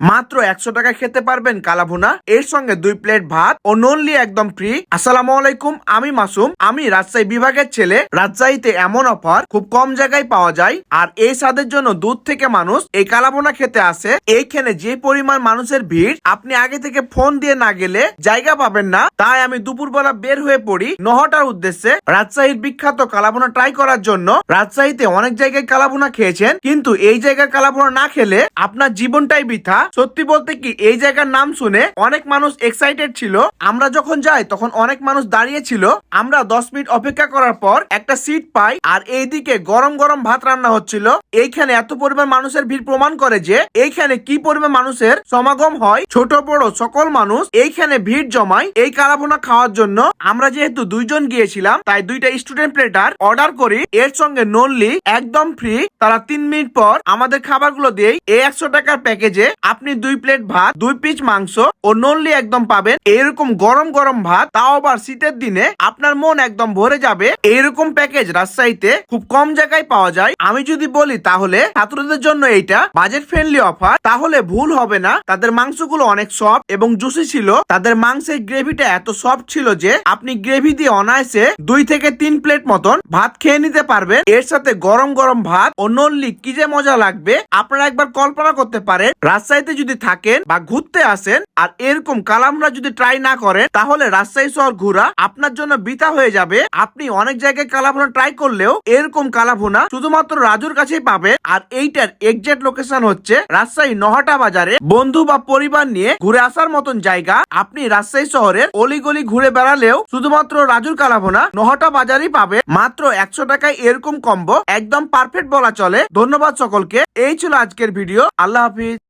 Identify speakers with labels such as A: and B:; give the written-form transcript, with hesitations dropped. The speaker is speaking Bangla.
A: মাত্র 100 টাকায় খেতে পারবেন কালাভুনা, এর সঙ্গে 2 প্লেট ভাত ও ননলি একদম ফ্রি। আসসালামু আলাইকুম, আমি মাসুম, আমি রাজশাহী বিভাগের ছেলে। রাজশাহীতে এমন অফার খুব কম জায়গায় পাওয়া যায়, আর এই স্বাদের জন্য দূর থেকে মানুষ এই কালাভুনা খেতে আসে। এইখানে যে পরিমাণ মানুষের ভিড়, আপনি আগে থেকে ফোন দিয়ে না গেলে জায়গা পাবেন না। তাই আমি দুপুরবেলা বের হয়ে পড়ি নহটার উদ্দেশ্যে রাজশাহীর বিখ্যাত কালাভুনা ট্রাই করার জন্য। রাজশাহীতে অনেক জায়গায় কালাভুনা খেয়েছেন, কিন্তু এই জায়গার কালাভুনা না খেলে আপনার জীবনটাই বৃথা। সত্যি বলতে কি, এই জায়গার নাম শুনে অনেক মানুষ এক্সাইটেড ছিল। আমরা যখন যাই তখন অনেক মানুষ দাঁড়িয়ে ছিল। আমরা 10 মিনিট অপেক্ষা করার পর একটা সিট পাই, আর এইদিকে গরম গরম ভাত রান্না হচ্ছিল। এইখানে এত পরিমাণ মানুষের ভিড় প্রমাণ করে যে এইখানে কি পরিমাণ মানুষের সমাগম হয়। ছোট বড় সকল মানুষ এইখানে ভিড় জমায় এই কালাভুনা খাওয়ার জন্য। আমরা যেহেতু 2 জন গিয়েছিলাম, তাই 2টা স্টুডেন্ট প্লেটার অর্ডার করি, এর সঙ্গে ননলি একদম ফ্রি। তারা 3 মিনিট পর আমাদের খাবারগুলো দিয়ে এই 100 টাকার প্যাকেজে আপনি 2 প্লেট ভাত, 2 পিস মাংস ও ননলি একদম পাবেন। এরকম গরম গরম ভাত, তাও আবার শীতের দিনে, আপনার মন একদম ভরে যাবে। এইরকম প্যাকেজ রাজশাহীতে খুব কম জায়গায় পাওয়া যায়। আমি যদি বলি তাহলে ছাত্রদের জন্য এইটা বাজেট ফ্রেন্ডলি অফার, তাহলে ভুল হবে না। তাদের মাংসগুলো অনেক সফট এবং জুসি ছিল। তাদের মাংসের গ্রেভিটা এত সফট ছিল যে আপনি গ্রেভি দিয়ে অনায়াসে 2 থেকে 3 প্লেট মতন ভাত খেয়ে নিতে পারবেন। এর সাথে গরম গরম ভাত ও ননলি কি যে মজা লাগবে, আপনারা একবার কল্পনা করতে পারেন। রাজশাহীতে যদি থাকেন বা ঘুরতে আসেন আর এরকম কালাভুনা যদি ট্রাই না করেন, তাহলে রাজশাহী শহর ঘোরা আপনার জন্য বৃথা হয়ে যাবে। আপনি অনেক জায়গায় কালাভুনা ট্রাই করলেও এরকম কালাভুনা শুধুমাত্র রাজুর কাছেই পাবে। আর এইটার এক্সাক্ট লোকেশন হচ্ছে রাজশাহী নহটা বাজারে। বন্ধু বা পরিবার নিয়ে ঘুরে আসার মতন জায়গা। আপনি রাজশাহী শহরের অলিগলি ঘুরে বেড়ালেও শুধুমাত্র রাজুর কালাভুনা নহটা বাজারই পাবে। মাত্র 100 টাকায় এরকম কম্বো একদম পারফেক্ট বলা চলে। ধন্যবাদ সকলকে। এই ছিল আজকের ভিডিও। আল্লাহ হাফিজ।